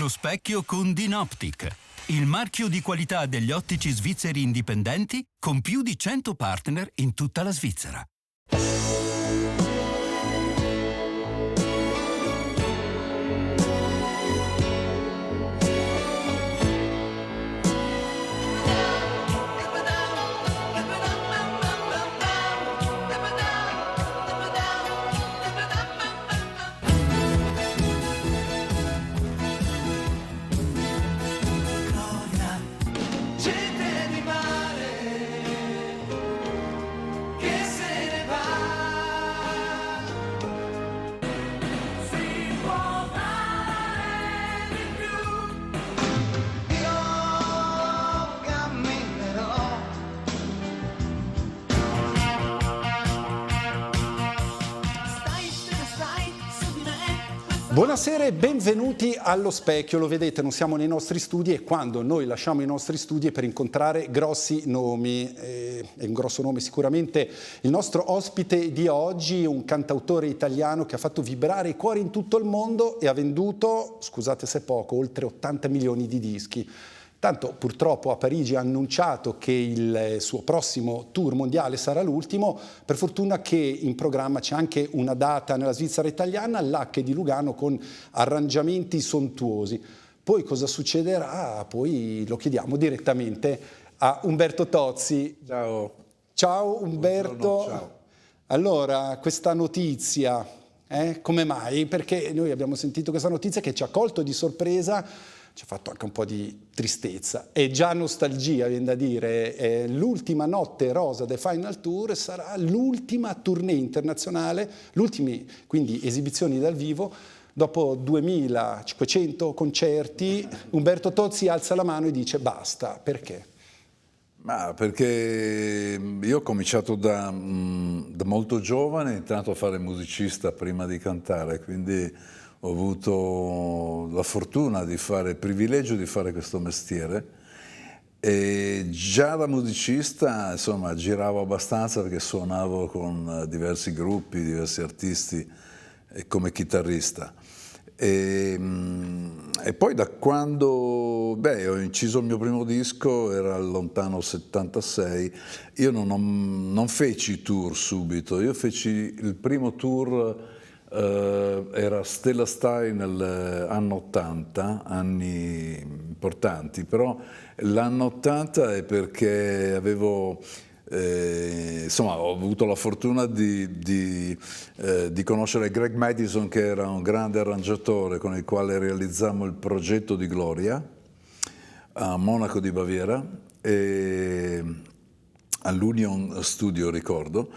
Lo specchio con Dinoptic, il marchio di qualità degli ottici svizzeri indipendenti con più di 100 partner in tutta la Svizzera. Buonasera e benvenuti allo Specchio. Lo vedete, non siamo nei nostri studi e quando noi lasciamo i nostri studi è per incontrare grossi nomi. È un grosso nome sicuramente il nostro ospite di oggi, un cantautore italiano che ha fatto vibrare i cuori in tutto il mondo e ha venduto, scusate se poco, oltre 80 milioni di dischi. Tanto purtroppo a Parigi ha annunciato che il suo prossimo tour mondiale sarà l'ultimo. Per fortuna che in programma c'è anche una data nella Svizzera italiana, l'H di Lugano, con arrangiamenti sontuosi. Poi cosa succederà? Poi lo chiediamo direttamente a Umberto Tozzi. Ciao. Ciao Umberto. Buongiorno, ciao. Allora, questa notizia, come mai? Perché noi abbiamo sentito questa notizia che ci ha colto di sorpresa. Ci ha fatto anche un po' di tristezza e già nostalgia, viene da dire. L'ultima notte rosa del Final Tour sarà l'ultima tournée internazionale, l'ultime quindi esibizioni dal vivo. Dopo 2500 concerti, Umberto Tozzi alza la mano e dice basta. Perché? Ma perché io ho cominciato da molto giovane, intanto a fare musicista prima di cantare, quindi ho avuto la fortuna di fare, il privilegio di fare questo mestiere e già da musicista insomma giravo abbastanza perché suonavo con diversi gruppi, diversi artisti e come chitarrista. E poi da quando ho inciso il mio primo disco, era il lontano 76, io non feci tour subito, io feci il primo tour. Era Stella Stai nell'anno 80, anni importanti, però l'anno 80 è perché avevo, ho avuto la fortuna di conoscere Greg Madison, che era un grande arrangiatore con il quale realizzammo il progetto di Gloria a Monaco di Baviera, all'Union Studio, ricordo.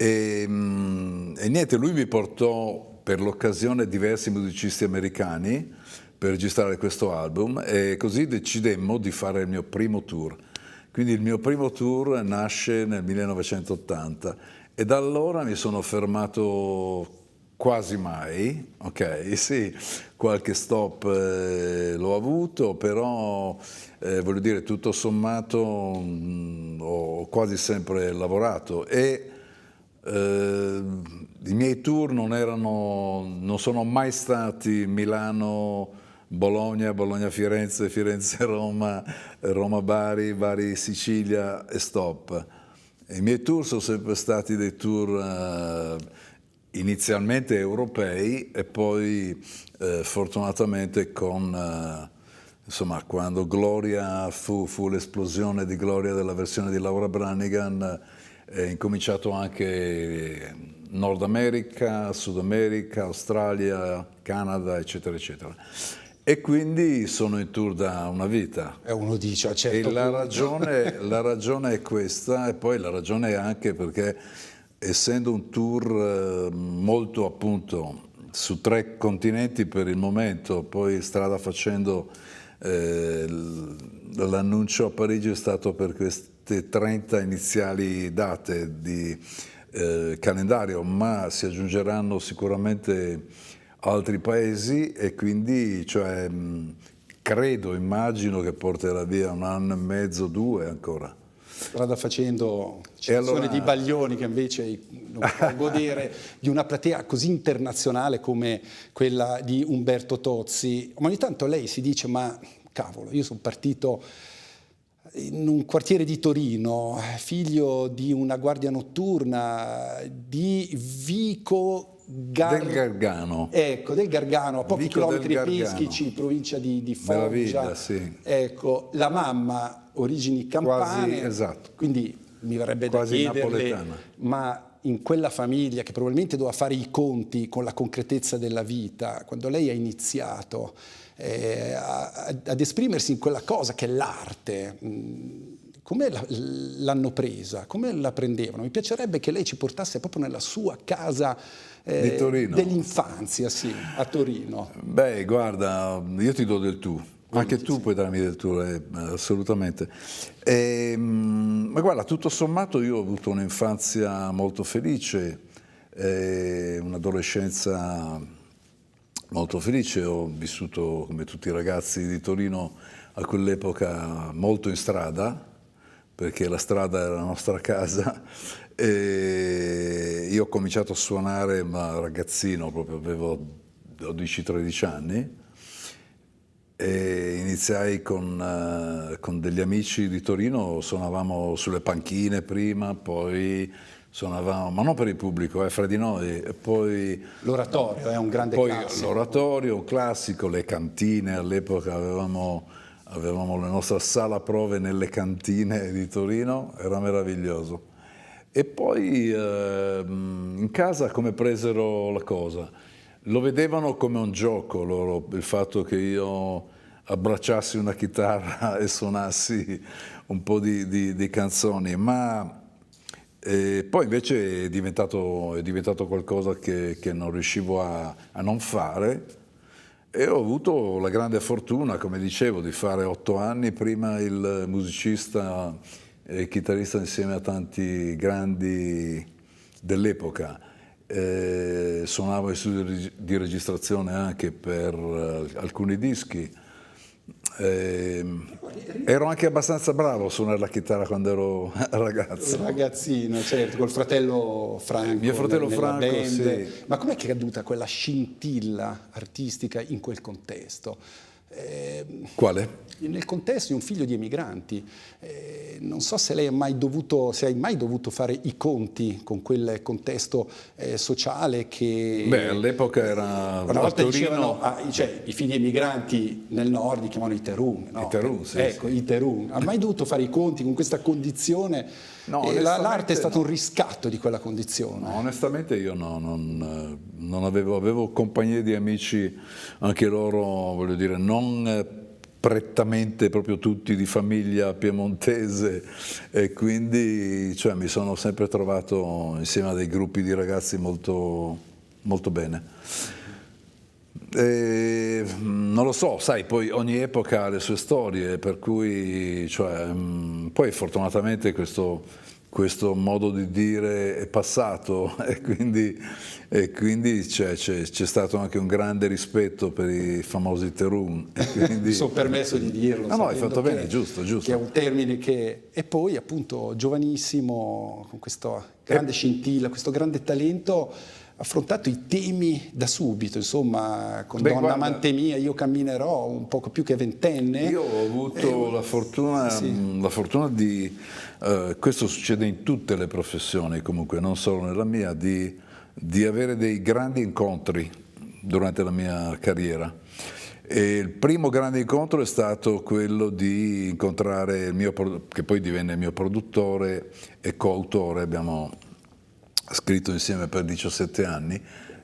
E niente, lui mi portò per l'occasione diversi musicisti americani per registrare questo album e così decidemmo di fare il mio primo tour. Quindi il mio primo tour nasce nel 1980 e da allora mi sono fermato quasi mai, ok, sì, qualche stop l'ho avuto, però voglio dire, tutto sommato ho quasi sempre lavorato e i miei tour non sono mai stati Milano, Bologna, Bologna-Firenze, Firenze-Roma, Roma-Bari, Bari-Sicilia e stop. I miei tour sono sempre stati dei tour inizialmente europei e poi fortunatamente insomma, quando Gloria fu l'esplosione di Gloria della versione di Laura Branigan, è incominciato anche Nord America, Sud America, Australia, Canada, eccetera, eccetera. E quindi sono in tour da una vita. E uno dice, a certo e la ragione è questa, e poi la ragione è anche perché, essendo un tour molto appunto su 3 continenti per il momento, poi strada facendo, l'annuncio a Parigi è stato per queste 30 iniziali date di calendario, ma si aggiungeranno sicuramente altri paesi e quindi immagino che porterà via 1 anno e mezzo, 2 ancora. Strada facendo, ci sono allora... di Baglioni che invece non può godere di una platea così internazionale come quella di Umberto Tozzi. Ma ogni tanto lei si dice, ma cavolo, io sono partito in un quartiere di Torino, figlio di una guardia notturna, di Vico del Gargano. Ecco, del Gargano, a pochi Vico chilometri del pischici, provincia di Foggia. Meraviglia, sì. Ecco, la mamma, origini campane, Quasi, esatto. quindi mi verrebbe da Quasi chiederle, napoletana. ma in quella famiglia che probabilmente doveva fare i conti con la concretezza della vita, quando lei ha iniziato ad esprimersi in quella cosa che è l'arte, come l'hanno presa? Come la prendevano? Mi piacerebbe che lei ci portasse proprio nella sua casa di Torino. dell'infanzia, sì, a Torino. Beh, guarda, io ti do del tu. Anche tu puoi darmi del tuo, assolutamente. Ma guarda, tutto sommato io ho avuto un'infanzia molto felice, un'adolescenza molto felice. Ho vissuto, come tutti i ragazzi di Torino, a quell'epoca molto in strada, perché la strada era la nostra casa. E io ho cominciato a suonare da ragazzino, proprio avevo 12-13 anni. E iniziai con degli amici di Torino, suonavamo sulle panchine prima, poi suonavamo, ma non per il pubblico, fra di noi, e poi... L'oratorio è un grande poi classico. L'oratorio, un classico, le cantine, all'epoca avevamo la nostra sala prove nelle cantine di Torino, era meraviglioso. E poi in casa come presero la cosa? Lo vedevano come un gioco loro, il fatto che io abbracciassi una chitarra e suonassi un po' di canzoni, ma poi invece è diventato qualcosa che non riuscivo a non fare, e ho avuto la grande fortuna, come dicevo, di fare 8 anni prima il musicista e chitarrista insieme a tanti grandi dell'epoca. Suonavo in studio di registrazione anche per alcuni dischi. Ero anche abbastanza bravo a suonare la chitarra quando ero ragazzo. Ragazzino, certo, col fratello Franco. Mio fratello nella Franco, band. sì. Ma com'è caduta quella scintilla artistica in quel contesto? Quale? Nel contesto di un figlio di emigranti, non so se lei hai mai dovuto fare i conti con quel contesto sociale che... Beh, all'epoca era una volta Torino... dicevano, cioè, i figli emigranti nel nord li chiamano i Terun, no? I Terun, sì, ecco, sì. I Terun. Ha mai dovuto fare i conti con questa condizione? No, l'arte è stato no. un riscatto di quella condizione. No, onestamente io non avevo compagnie di amici, anche loro, voglio dire, non prettamente proprio tutti di famiglia piemontese, e quindi cioè, mi sono sempre trovato insieme a dei gruppi di ragazzi molto, molto bene. Non lo so, sai, poi ogni epoca ha le sue storie, per cui cioè, poi fortunatamente questo modo di dire è passato, e quindi c'è stato anche un grande rispetto per i famosi Terun. Mi sono permesso di dirlo. No, hai fatto bene, giusto. Che è un termine che... E poi appunto giovanissimo, con questa grande scintilla, questo grande talento, affrontato i temi da subito, insomma, con Donna guarda, amante mia, io camminerò, un poco più che ventenne. Io ho avuto la fortuna di, questo succede in tutte le professioni comunque, non solo nella mia, di avere dei grandi incontri durante la mia carriera. E il primo grande incontro è stato quello di incontrare che poi divenne il mio produttore e coautore, abbiamo scritto insieme per 17 anni,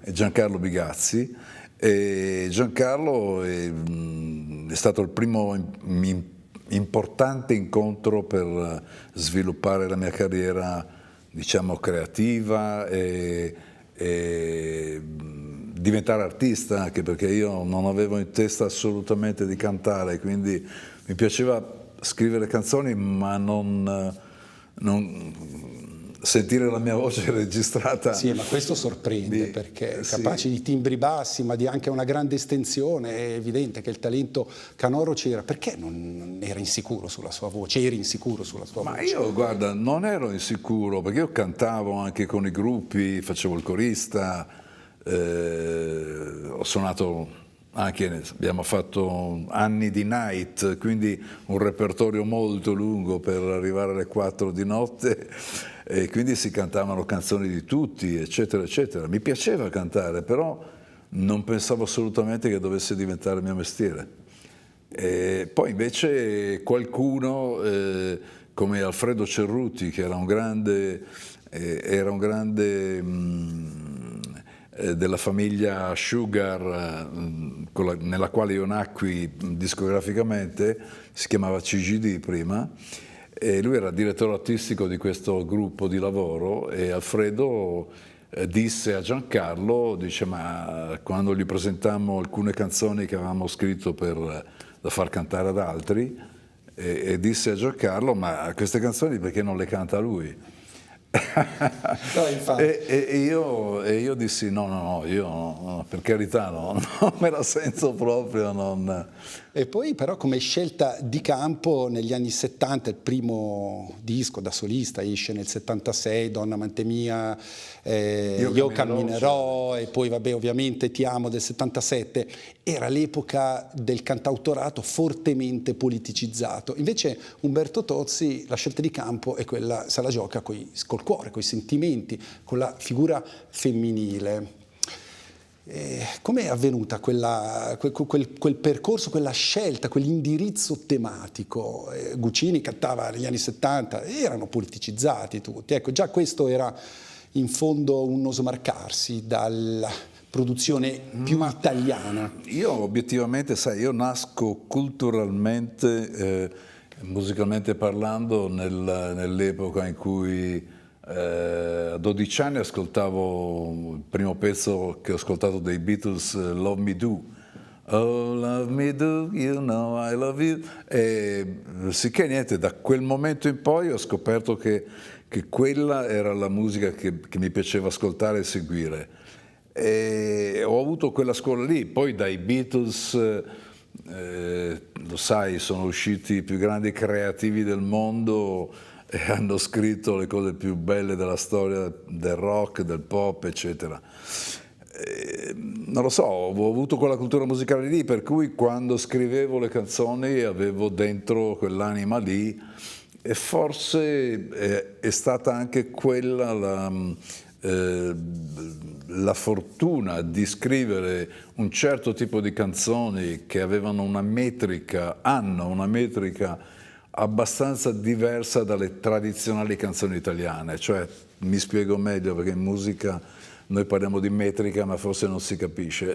Giancarlo Bigazzi. E Giancarlo è stato il primo importante incontro per sviluppare la mia carriera, diciamo, creativa e diventare artista, anche perché io non avevo in testa assolutamente di cantare, quindi mi piaceva scrivere canzoni, ma non sentire la mia voce registrata. Sì, ma questo sorprende perché capace di timbri bassi, ma di anche una grande estensione. È evidente che il talento canoro c'era. Perché non era insicuro sulla sua voce? Eri insicuro sulla sua voce? Ma io, guarda, non ero insicuro perché io cantavo anche con i gruppi, facevo il corista, ho suonato anche, abbiamo fatto anni di night, quindi un repertorio molto lungo per arrivare alle 4 di notte. E quindi si cantavano canzoni di tutti, eccetera, eccetera. Mi piaceva cantare, però non pensavo assolutamente che dovesse diventare il mio mestiere. E poi invece qualcuno, come Alfredo Cerruti, che era un grande della famiglia Sugar, nella quale io nacqui discograficamente, si chiamava CGD prima, e lui era direttore artistico di questo gruppo di lavoro, e Alfredo disse a Giancarlo, dice, ma quando gli presentammo alcune canzoni che avevamo scritto da far cantare ad altri, e disse a Giancarlo, ma queste canzoni perché non le canta lui? No, e io dissi no, io per carità non me la sento proprio. E poi però come scelta di campo negli anni 70, il primo disco da solista esce nel 76, Donna amante mia, Io camminerò, e poi vabbè ovviamente Ti amo del 77, era l'epoca del cantautorato fortemente politicizzato. Invece Umberto Tozzi, la scelta di campo è quella, se la gioca col cuore, coi sentimenti, con la figura femminile. Com'è avvenuta quel percorso, quella scelta, quell'indirizzo tematico? Guccini cantava negli anni 70, erano politicizzati tutti. Ecco, già questo era in fondo uno smarcarsi dalla produzione più italiana. Io obiettivamente, sai, io nasco culturalmente, musicalmente parlando, nell'epoca in cui a 12 anni ascoltavo il primo pezzo che ho ascoltato dei Beatles, Love Me Do. Oh, love me do, you know I love you. E sicché niente, da quel momento in poi ho scoperto che quella era la musica che mi piaceva ascoltare e seguire. E ho avuto quella scuola lì, poi dai Beatles, lo sai, sono usciti i più grandi creativi del mondo, e hanno scritto le cose più belle della storia del rock, del pop, eccetera. Non lo so, ho avuto quella cultura musicale lì, per cui quando scrivevo le canzoni avevo dentro quell'anima lì, e forse è stata anche quella la fortuna di scrivere un certo tipo di canzoni che hanno una metrica abbastanza diversa dalle tradizionali canzoni italiane. Cioè, mi spiego meglio, perché in musica noi parliamo di metrica ma forse non si capisce.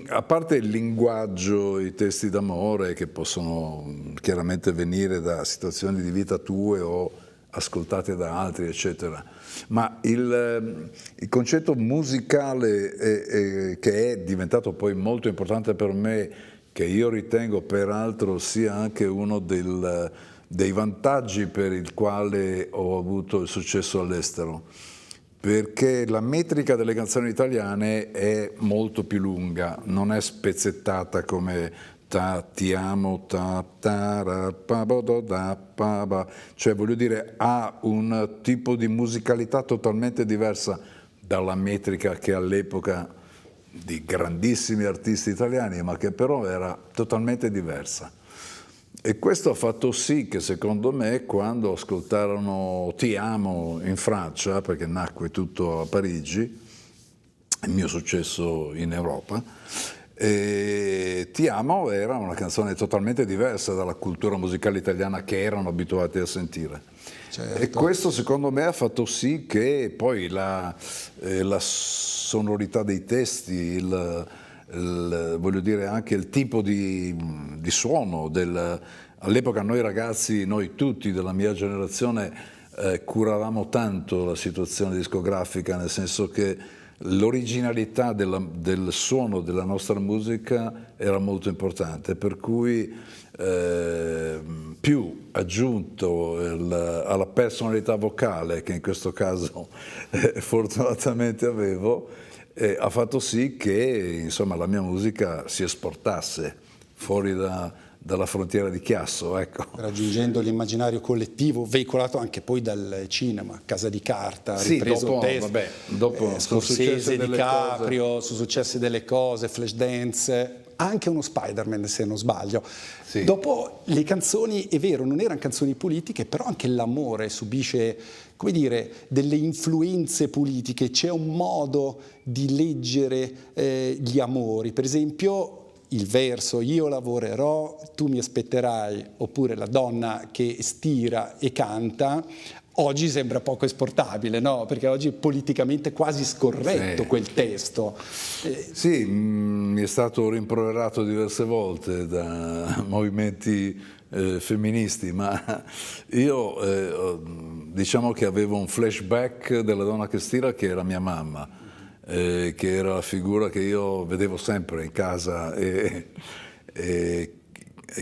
A parte il linguaggio, i testi d'amore che possono chiaramente venire da situazioni di vita tue o ascoltate da altri, eccetera, ma il concetto musicale che è diventato poi molto importante per me, che io ritengo peraltro sia anche uno dei vantaggi per il quale ho avuto il successo all'estero, perché la metrica delle canzoni italiane è molto più lunga, non è spezzettata come ti amo, cioè voglio dire, ha un tipo di musicalità totalmente diversa dalla metrica che all'epoca di grandissimi artisti italiani, ma che però era totalmente diversa. E questo ha fatto sì che, secondo me, quando ascoltarono Ti amo in Francia, perché nacque tutto a Parigi, il mio successo in Europa, Ti amo era una canzone totalmente diversa dalla cultura musicale italiana che erano abituati a sentire. Certo. E questo, secondo me, ha fatto sì che poi la sonorità dei testi, voglio dire anche il tipo di suono, all'epoca noi ragazzi, noi tutti della mia generazione, curavamo tanto la situazione discografica, nel senso che l'originalità del suono della nostra musica era molto importante, per cui più aggiunto alla personalità vocale, che in questo caso fortunatamente avevo, ha fatto sì che insomma, la mia musica si esportasse fuori dalla frontiera di Chiasso, ecco. Raggiungendo l'immaginario collettivo, veicolato anche poi dal cinema, Casa di Carta, Sì, ripreso dopo, testo, vabbè, dopo sono Scorsese, successe delle DiCaprio, cose. sono successe delle cose, Flashdance, anche uno Spider-Man se non sbaglio. Sì. Dopo le canzoni, è vero, non erano canzoni politiche, però anche l'amore subisce, come dire, delle influenze politiche, c'è un modo di leggere gli amori, per esempio il verso io lavorerò, tu mi aspetterai, oppure la donna che stira e canta, oggi sembra poco esportabile, no? Perché oggi è politicamente quasi scorretto Sì. quel testo. Sì, mi è stato rimproverato diverse volte da movimenti femministi, ma io diciamo che avevo un flashback della donna che stira, che era mia mamma, che era la figura che io vedevo sempre in casa e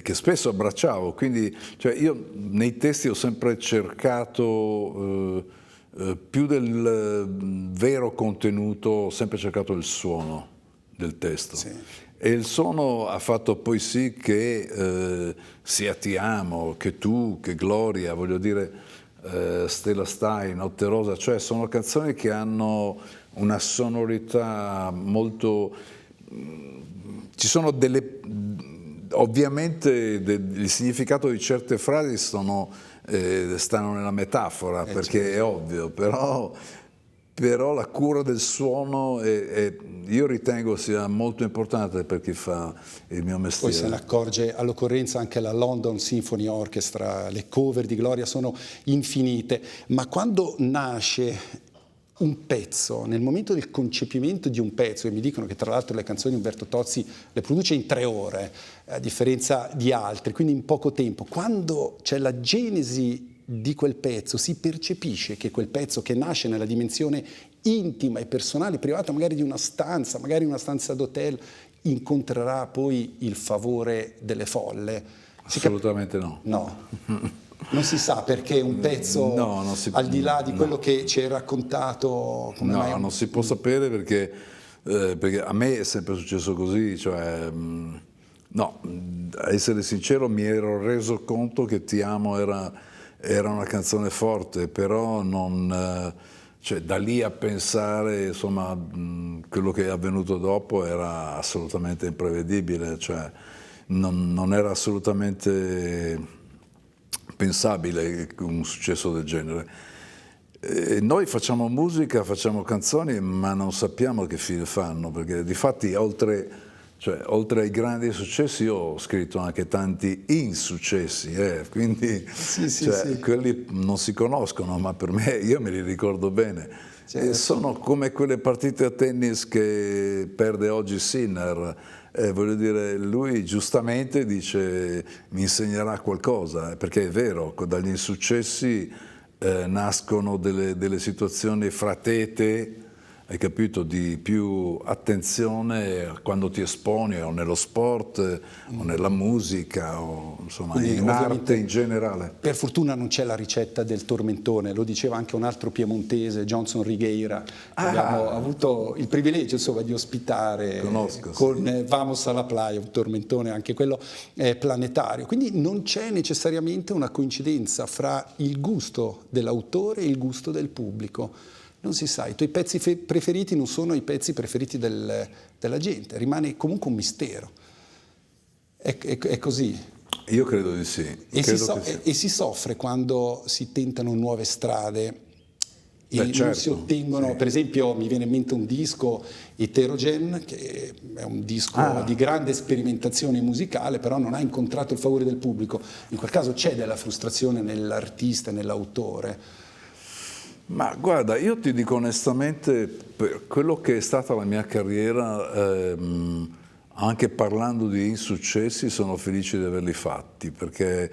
che spesso abbracciavo. Quindi cioè, io nei testi ho sempre cercato più del vero contenuto, ho sempre cercato il suono del testo. Sì. E il suono ha fatto poi sì che sia Ti amo, che Tu, che Gloria, voglio dire, Stella Stai, Notte Rosa, cioè sono canzoni che hanno una sonorità molto... Ci sono delle... Ovviamente il significato di certe frasi stanno nella metafora, perché certo. è ovvio, però la cura del suono io ritengo sia molto importante per chi fa il mio mestiere. Poi se ne accorge all'occorrenza anche la London Symphony Orchestra, le cover di Gloria sono infinite, ma quando nasce un pezzo, nel momento del concepimento di un pezzo, e mi dicono che tra l'altro le canzoni di Umberto Tozzi le produce in 3 ore, a differenza di altri, quindi in poco tempo, quando c'è la genesi di quel pezzo, si percepisce che quel pezzo che nasce nella dimensione intima e personale, privata, magari di una stanza d'hotel, incontrerà poi il favore delle folle. Assolutamente no. No. Non si sa perché un pezzo, al di là di quello che ci hai raccontato, come mai non si può sapere perché a me è sempre successo così, cioè, no, a essere sincero mi ero reso conto che Ti amo era una canzone forte, però non, cioè, da lì a pensare, insomma, quello che è avvenuto dopo era assolutamente imprevedibile, cioè, non era assolutamente pensabile un successo del genere. Noi facciamo musica, facciamo canzoni, ma non sappiamo che fine fanno, perché difatti oltre ai grandi successi io ho scritto anche tanti insuccessi, quindi sì. quelli non si conoscono, ma per me io me li ricordo bene. Certo. Sono come quelle partite a tennis che perde oggi Sinner. Voglio dire, lui giustamente dice mi insegnerà qualcosa, perché è vero, dagli insuccessi nascono delle situazioni fra tete, hai capito, di più attenzione quando ti esponi o nello sport o nella musica o insomma Quindi, in arte in generale. Per fortuna non c'è la ricetta del tormentone, lo diceva anche un altro piemontese, Johnson Righeira. Abbiamo avuto il privilegio insomma, di ospitare con Vamos alla Playa, un tormentone anche quello planetario. Quindi non c'è necessariamente una coincidenza fra il gusto dell'autore e il gusto del pubblico. Non si sa, i tuoi pezzi preferiti non sono i pezzi preferiti della gente, rimane comunque un mistero. È così. Io credo di sì. E si soffre quando si tentano nuove strade e non si ottengono, per esempio mi viene in mente un disco Heterogen, che è un disco di grande sperimentazione musicale, però non ha incontrato il favore del pubblico. In quel caso c'è della frustrazione nell'artista, nell'autore. Ma guarda, io ti dico onestamente, per quello che è stata la mia carriera, anche parlando di insuccessi, sono felice di averli fatti, perché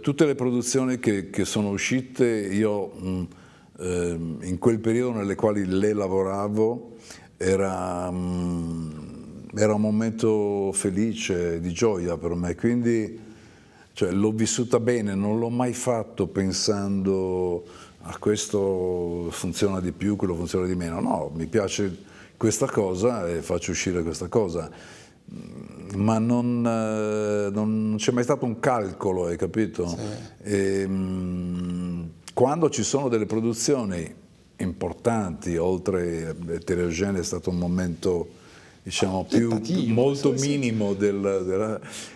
tutte le produzioni che sono uscite io in quel periodo nelle quali le lavoravo era un momento felice, di gioia per me, quindi cioè, l'ho vissuta bene, non l'ho mai fatto pensando a questo funziona di più, quello funziona di meno, no, mi piace questa cosa e faccio uscire questa cosa, ma non c'è mai stato un calcolo, hai capito? Sì. Quando ci sono delle produzioni importanti, oltre Eterogenea è stato un momento diciamo molto minimo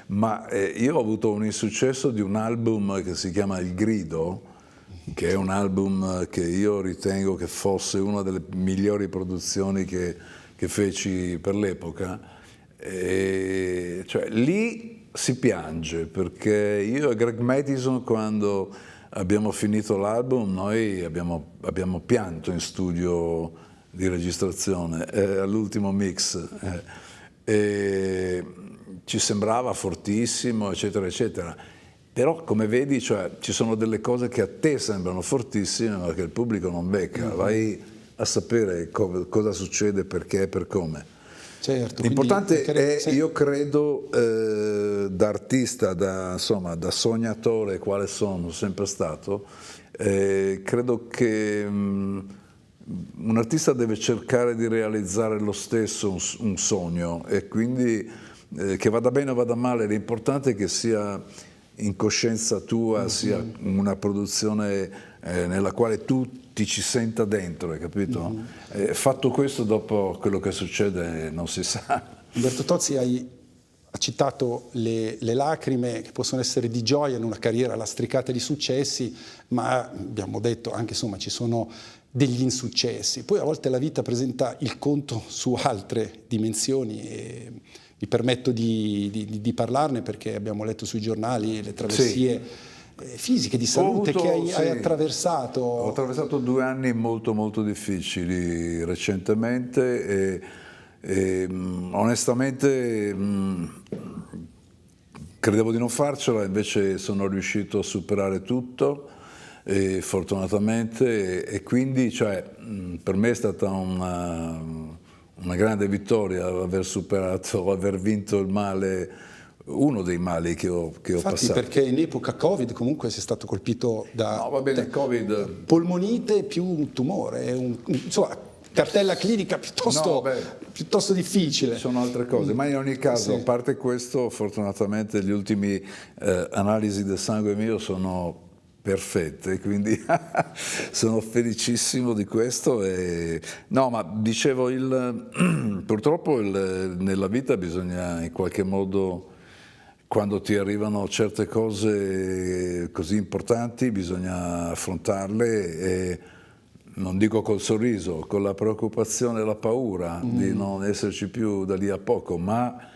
ma io ho avuto un insuccesso di un album che si chiama Il Grido, che è un album che io ritengo che fosse una delle migliori produzioni che feci per l'epoca, cioè lì si piange, perché io e Greg Mattison, quando abbiamo finito l'album, noi abbiamo pianto in studio di registrazione, all'ultimo mix, ci sembrava fortissimo, eccetera, eccetera. Però, come vedi, cioè, ci sono delle cose che a te sembrano fortissime, ma che il pubblico non becca. Vai a sapere cosa succede, perché e per come. Certo, L'importante è, io credo, da artista, da sognatore, quale sono sempre stato, credo che un artista deve cercare di realizzare lo stesso un sogno, e quindi che vada bene o vada male, l'importante è che sia in coscienza tua, sia una produzione nella quale tu ti ci senta dentro, hai capito? Fatto questo, dopo quello che succede non si sa. Umberto Tozzi ha citato le lacrime che possono essere di gioia in una carriera lastricata di successi, ma abbiamo detto anche, insomma, ci sono degli insuccessi. Poi a volte la vita presenta il conto su altre dimensioni e mi permetto di parlarne perché abbiamo letto sui giornali le travessie fisiche di salute che hai attraversato. Ho attraversato 2 anni molto molto difficili recentemente e onestamente credevo di non farcela, invece sono riuscito a superare tutto, fortunatamente, e quindi cioè, per me è stata una grande vittoria aver vinto il male, uno dei mali che ho passato. Perché in epoca Covid comunque sei stato colpito da Covid, polmonite più un tumore, insomma, cartella clinica piuttosto difficile. Sono altre cose, ma in ogni caso, a parte questo, fortunatamente gli ultimi analisi del sangue mio sono perfette, quindi sono felicissimo di questo. No, ma dicevo, purtroppo nella vita bisogna in qualche modo, quando ti arrivano certe cose così importanti, bisogna affrontarle, e non dico col sorriso, con la preoccupazione e la paura di non esserci più da lì a poco, ma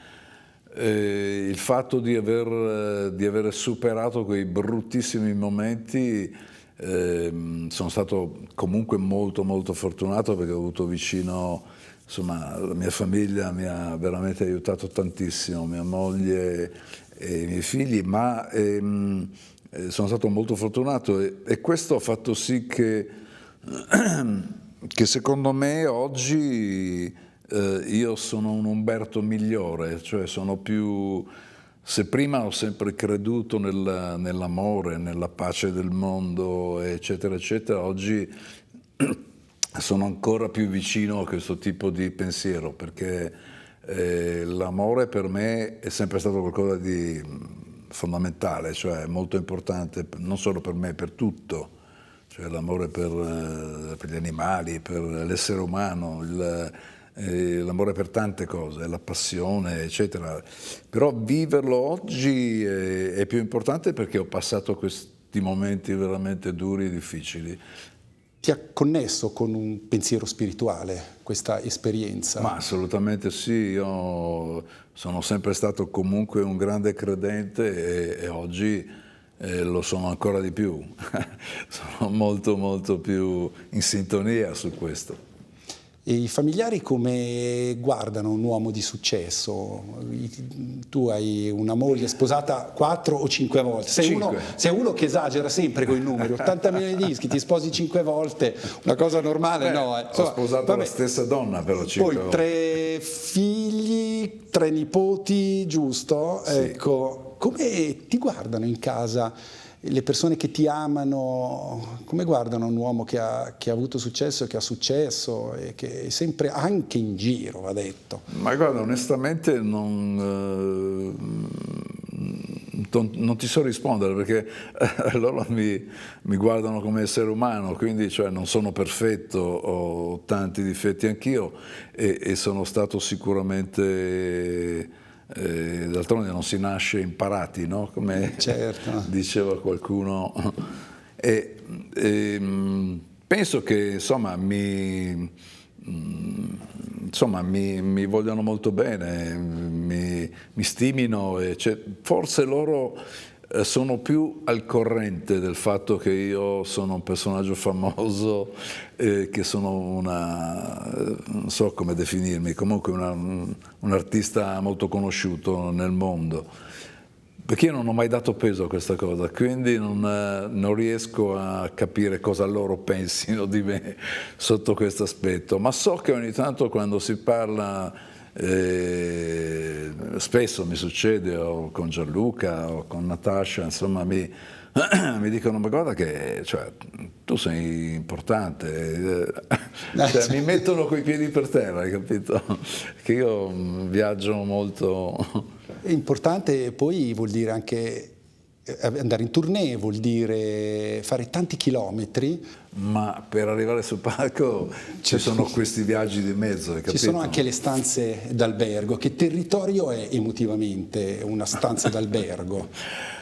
il fatto di aver superato quei bruttissimi momenti, sono stato comunque molto molto fortunato, perché ho avuto vicino, insomma, la mia famiglia mi ha veramente aiutato tantissimo, mia moglie e i miei figli, ma sono stato molto fortunato, e questo ha fatto sì che secondo me oggi io sono un Umberto migliore, cioè sono più, se prima ho sempre creduto nell'amore, nella pace del mondo, eccetera eccetera, oggi sono ancora più vicino a questo tipo di pensiero, perché l'amore per me è sempre stato qualcosa di fondamentale, cioè molto importante, non solo per me, per tutto, cioè l'amore per gli animali, per l'essere umano, l'amore per tante cose, la passione, eccetera. Però viverlo oggi è più importante, perché ho passato questi momenti veramente duri e difficili. Ti ha connesso con un pensiero spirituale questa esperienza? Ma assolutamente sì, io sono sempre stato comunque un grande credente, e oggi lo sono ancora di più. Sono molto molto più in sintonia su questo. E i familiari come guardano un uomo di successo? Tu hai una moglie sposata 4 o 5 volte, sei uno che esagera sempre con i numeri, 80 milioni di dischi, ti sposi 5 volte, una cosa normale. No? Insomma, ho sposato la stessa donna però 5 volte. Poi 3 figli, 3 nipoti, giusto? Sì. Ecco, come ti guardano in casa? Le persone che ti amano, come guardano un uomo che ha avuto successo e che ha successo e che è sempre anche in giro, va detto? Ma guarda, onestamente non ti so rispondere, perché loro mi guardano come essere umano, quindi cioè, non sono perfetto, ho tanti difetti anch'io e sono stato sicuramente... d'altronde non si nasce imparati, no? Come certo. Diceva qualcuno. Penso che insomma mi vogliono molto bene, mi stimino, e forse loro sono più al corrente del fatto che io sono un personaggio famoso, che sono non so come definirmi, comunque un artista molto conosciuto nel mondo, perché io non ho mai dato peso a questa cosa, quindi non riesco a capire cosa loro pensino di me sotto questo aspetto, ma so che ogni tanto quando si parla, spesso mi succede, o con Gianluca o con Natasha, insomma mi dicono: ma guarda che cioè, tu sei importante, cioè, mi mettono coi piedi per terra, hai capito? Che io viaggio molto. È importante, poi vuol dire anche andare in tournée, vuol dire fare tanti chilometri. Ma per arrivare sul palco ci sono questi viaggi di mezzo, hai capito? Ci sono anche le stanze d'albergo. Che territorio è emotivamente una stanza d'albergo?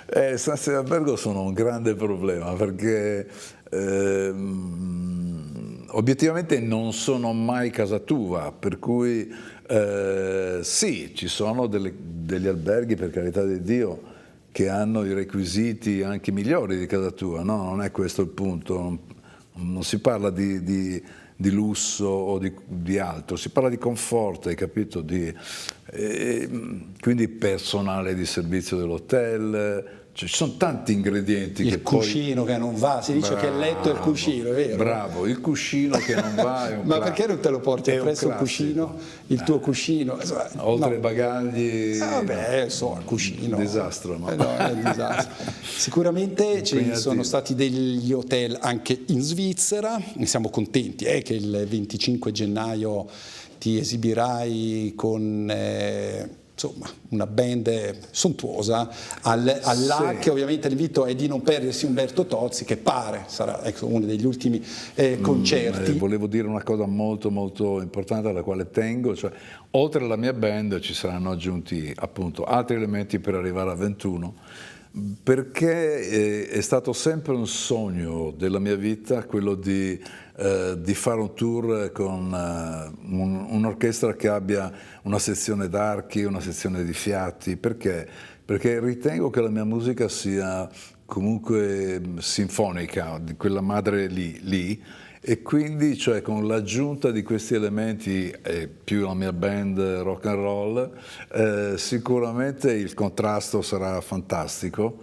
Le stanze d'albergo sono un grande problema, perché obiettivamente non sono mai casa tua, per cui sì, ci sono degli alberghi, per carità di Dio, che hanno i requisiti anche migliori di casa tua, no? Non è questo il punto, non si parla di lusso o di altro, si parla di conforto, hai capito? Quindi personale di servizio dell'hotel, cioè, ci sono tanti ingredienti. Il cuscino che non va, si dice che il letto è il cuscino, è vero? Bravo, il cuscino che non va è un Ma perché non te lo porti appresso il cuscino? Il tuo cuscino? Oltre ai bagagli... vabbè, il cuscino. Un disastro, no? No, è un disastro. Sicuramente ci sono stati degli hotel anche in Svizzera, ne siamo contenti che il 25 gennaio ti esibirai con... insomma, una band sontuosa all'AC. Sì. Ovviamente l'invito è di non perdersi Umberto Tozzi, che pare sarà uno degli ultimi concerti. Volevo dire una cosa molto molto importante alla quale tengo, cioè oltre alla mia band ci saranno aggiunti appunto altri elementi per arrivare a 21, perché è stato sempre un sogno della mia vita quello di fare un tour con un'orchestra che abbia una sezione d'archi, una sezione di fiati. Perché? Perché ritengo che la mia musica sia comunque sinfonica, di quella madre lì, e quindi cioè con l'aggiunta di questi elementi più la mia band rock and roll, sicuramente il contrasto sarà fantastico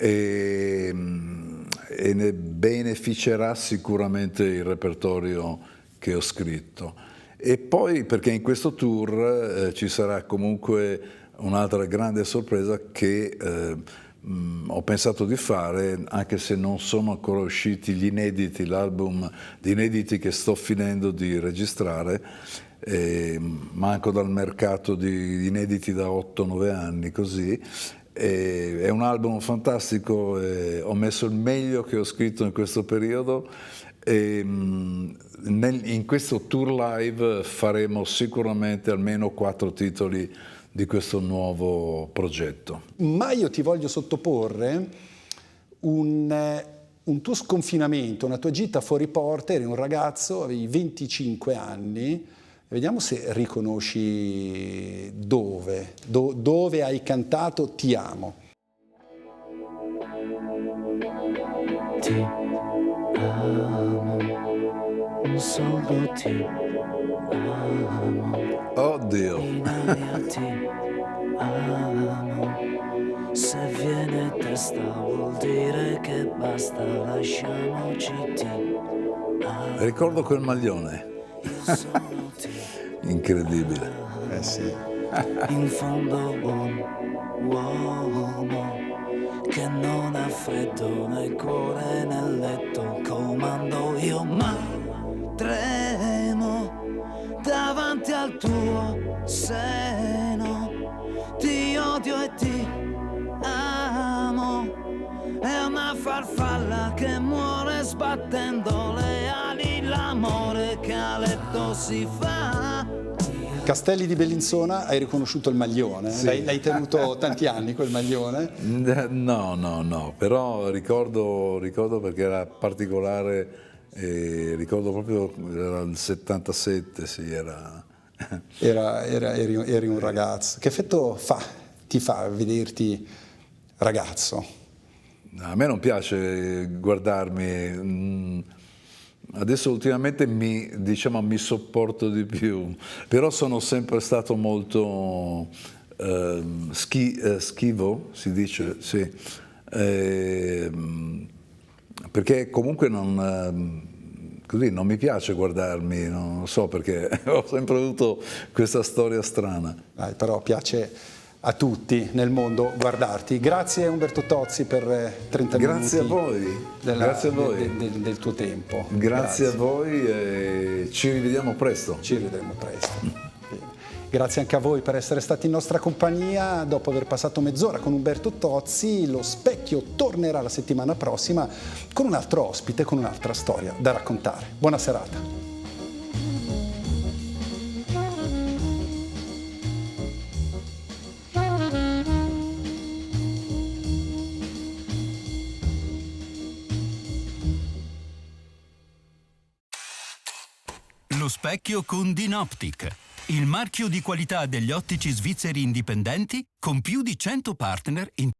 e ne beneficerà sicuramente il repertorio che ho scritto. E poi perché in questo tour ci sarà comunque un'altra grande sorpresa che ho pensato di fare, anche se non sono ancora usciti gli inediti, l'album di inediti che sto finendo di registrare, manco dal mercato di inediti da 8-9 anni, così. È un album fantastico, ho messo il meglio che ho scritto in questo periodo e in questo tour live faremo sicuramente almeno 4 titoli di questo nuovo progetto. Ma io ti voglio sottoporre un tuo sconfinamento, una tua gita fuori porta. Eri un ragazzo, avevi 25 anni, vediamo se riconosci dove hai cantato Ti amo. Ti amo, solo ti Oddio. Io ti amo. Se viene testa vuol dire che basta, lasciamoci ti amo. Ricordo quel maglione. Io sono ti Incredibile. Eh sì. in fondo un uomo che non ha freddo nel cuore nel letto, comando io ma tremo davanti al tuo seno, ti odio e ti amo, è una farfalla che muore sbattendo le ali, l'amore che a letto si fa. Castelli di Bellinzona, hai riconosciuto il maglione? Sì. L'hai tenuto tanti anni quel maglione? No, però ricordo perché era particolare, ricordo proprio, era il 77, sì, era... Eri un ragazzo. Che effetto ti fa vederti ragazzo? A me non piace guardarmi, adesso ultimamente mi sopporto di più, però sono sempre stato molto schivo, si dice, sì, perché comunque così non mi piace guardarmi, non so perché, ho sempre avuto questa storia strana. Dai, però piace a tutti nel mondo guardarti. Grazie Umberto Tozzi per 30 Grazie a minuti voi, grazie a voi. del tuo tempo. Grazie a voi e ci rivediamo presto. Ci rivedremo presto. Bene. Grazie anche a voi per essere stati in nostra compagnia. Dopo aver passato mezz'ora con Umberto Tozzi, Lo Specchio tornerà la settimana prossima con un altro ospite, con un'altra storia da raccontare. Buona serata. Lo Specchio con Dinoptic, il marchio di qualità degli ottici svizzeri indipendenti con più di 100 partner in